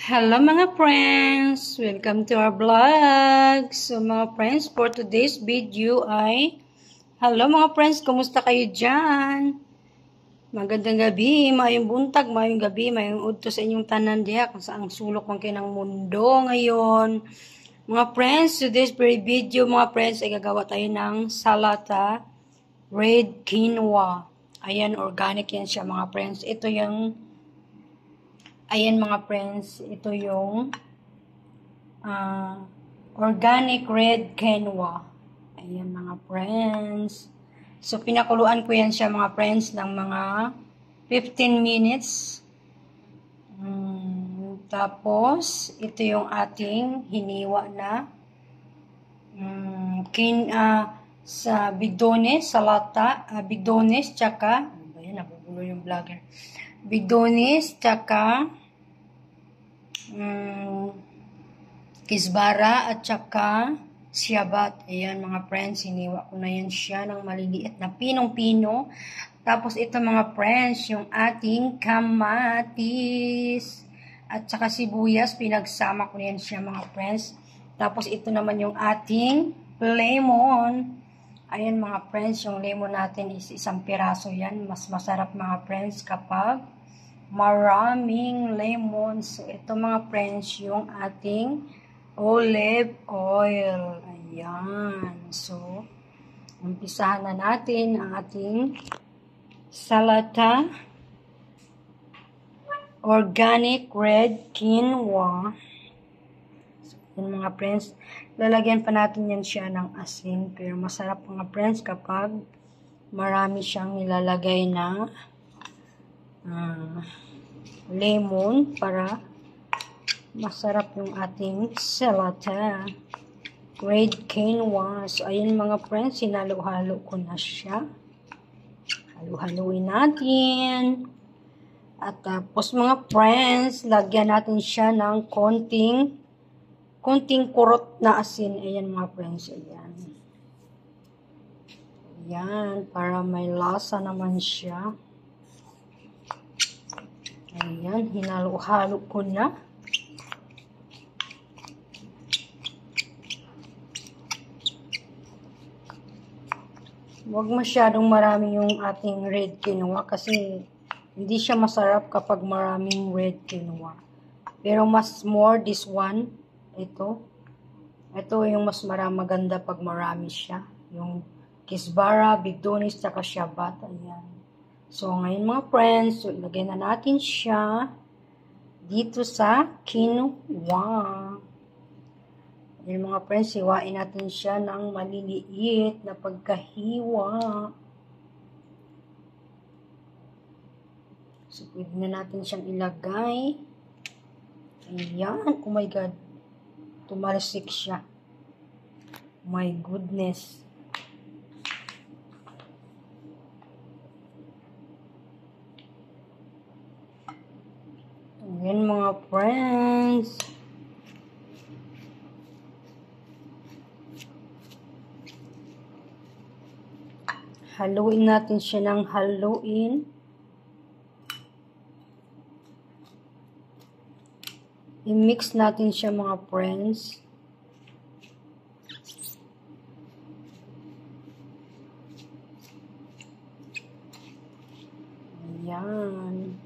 Hello mga friends! Welcome to our vlog! So mga friends, for today's video ay hello mga friends, kumusta kayo dyan? Magandang gabi, mayong buntag, mayong gabi, mayong udto sa inyong tanan diha kung saang sulok man kayo ng mundo ngayon. Mga friends, today's very video mga friends ay gagawa tayo ng salata red quinoa. Ayan, organic yan siya mga friends. Ito yung ayan mga friends, ito yung organic red quinoa. Ayan mga friends. So, pinakuluan ko yan siya mga friends ng mga 15 minutes. Tapos, ito yung ating hiniwa na sa bigdones, salata, bigdones, tsaka, ayan, nabubulo yung vlogger. Bigdones, tsaka kisbara, at tsaka siyabat. Ayan mga friends, hiniwa ko na yan siya ng maliliit na pinong-pino. Tapos ito mga friends, yung ating kamatis at tsaka sibuyas, pinagsama ko na yan siya mga friends. Tapos ito naman yung ating lemon. Ayan mga friends, yung lemon natin is isang piraso yan. Mas masarap mga friends kapag maraming lemon. So ito mga friends, yung ating olive oil. Ayan. So, umpisahan na natin ang ating salata organic red quinoa. So, yun mga friends, lalagyan pa natin yan siya ng asin. Pero masarap mga friends kapag marami siyang nilalagay na lemon para masarap yung ating salata red quinoa. So, ayun mga friends, sinalo-halo ko na siya. Halo-haloin natin. At tapos mga friends, lagyan natin siya ng konting kurot na asin. Ayan mga friends, ayan. Ayan, para may lasa naman siya. Ayan, hinalo-halo ko na. Huwag masyadong marami yung ating red quinoa kasi hindi siya masarap kapag maraming red quinoa. Pero mas more this one, ito yung mas maganda pag marami siya. Yung kisbara, bigdonis, tsaka siyabat. Ayan. So, ngayon mga friends, so ilagay na natin siya dito sa quinoa. Ayan mga friends, hiwain natin siya ng maliliit na pagkahiwa. So, pwede na natin siyang ilagay. Ayan, oh my God. Tumalsik siya. My goodness. Ayan mga friends. Haluin natin siya ng haluin. I-mix natin siya mga friends. Ayan.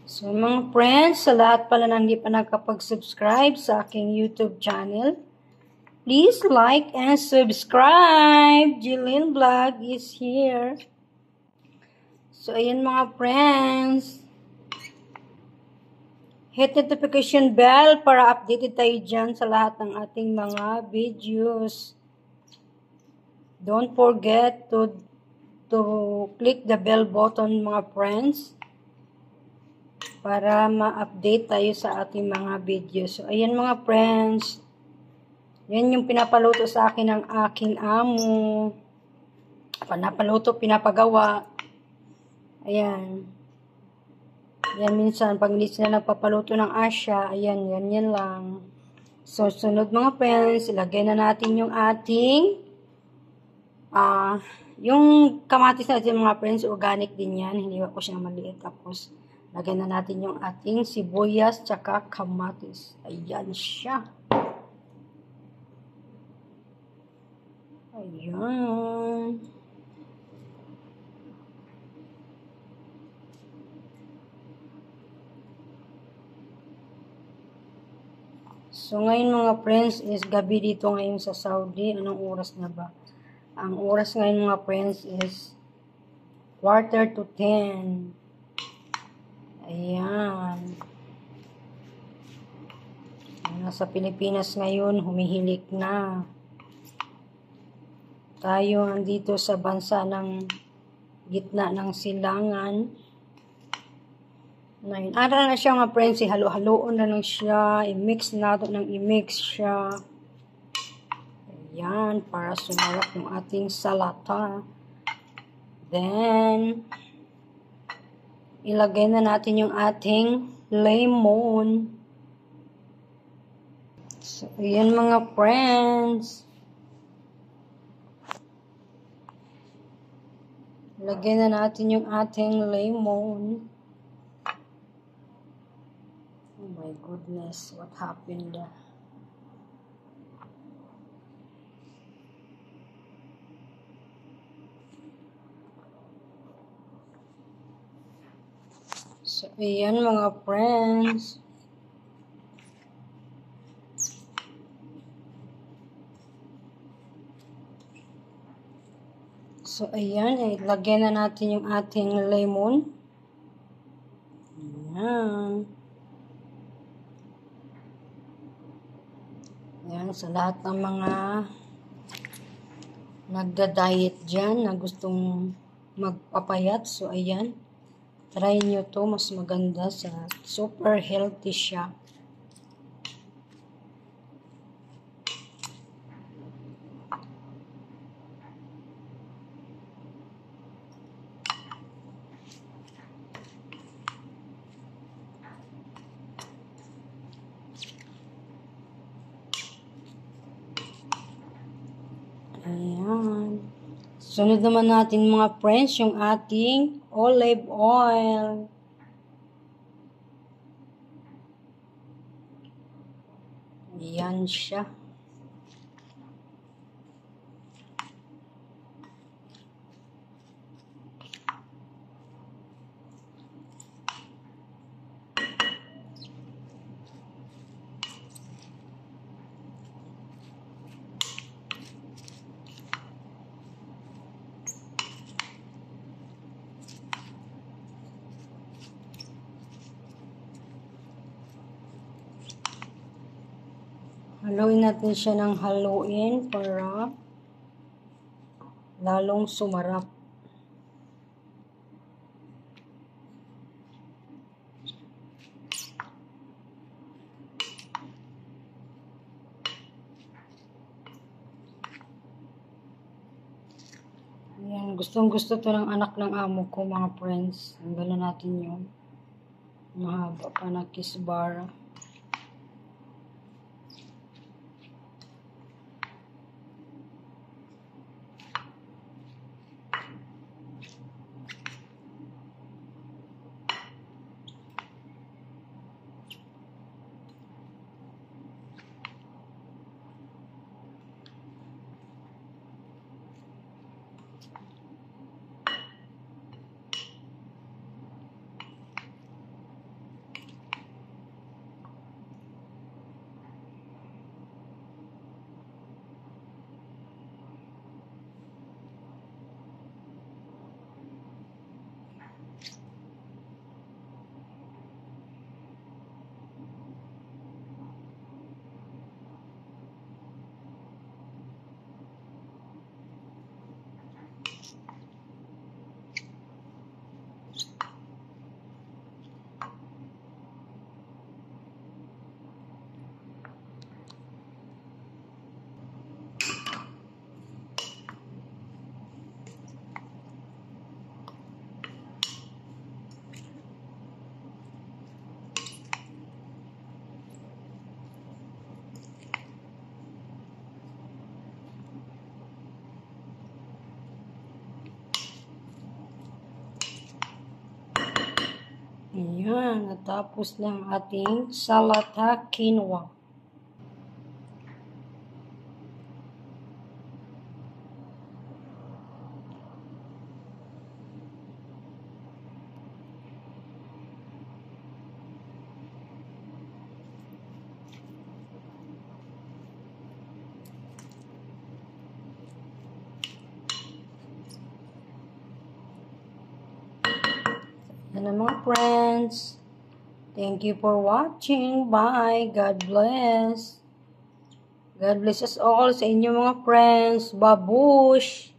So mga friends, sa lahat pala na hindi pa nakapag-subscribe sa aking YouTube channel, please like and subscribe. Jillian Vlog is here. So ayan mga friends, hit notification bell para updated tayo dyan sa lahat ng ating mga videos. Don't forget to click the bell button mga friends para ma-update tayo sa ating mga videos. So, ayan mga friends. Yan yung pinapaluto sa akin ng aking amo. Pinapaluto, pinapagawa. Ayan. Yan minsan, pag hindi sila nagpapaluto ng asya, ayan, yan lang. So, sunod mga friends, ilagay na natin yung ating yung kamatis natin mga friends, organic din yan. Hindi ko siya maliit. Tapos, lagay na natin yung ating sibuyas tsaka kamatis. Ayan siya. Ayan. So, ngayon mga friends is gabi dito ngayon sa Saudi. Anong oras na ba? Ang oras ngayon mga friends is 9:45. Ayan. Nasa Pilipinas ngayon, humihilik na. Tayo andito sa bansa ng gitna ng silangan. Ngayon, ara na siya mga friends, ihalo-haloon na lang siya, i-mix nato ng i-mix siya. Ayan, para sumarap yung ating salata. Then, ilagay na natin yung ating lemon. So, ayan mga friends. Ilagay na natin yung ating lemon. Oh my goodness, what happened there? So, ayan mga friends. So, ayan, ilagay na natin yung ating lemon. Ayan. Ayan, sa lahat ng mga nagda-diet dyan na gustong magpapayat. So, ayan. Try nyo to, mas maganda sa super healthy siya. Ayan. Sunod naman natin mga friends, yung ating olive oil. Ayan siya. Haluin natin siya ng haluin para lalong sumarap. Ayan, gustong-gusto to ng anak ng amo ko mga friends. Tanggalan natin yung mahaba pa na kisbara. Ayan, natapos lang ating salata quinoa. Yan na mga friends. Thank you for watching. Bye. God bless. God bless us all sa inyo mga friends. Babush!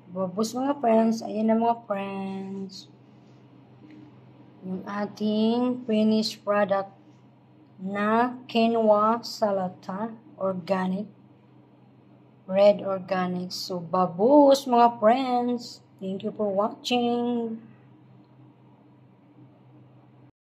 Babush mga friends. Ayan na mga friends. Yung ating finished product na quinoa salata organic. Red organic. So, babush mga friends. Thank you for watching.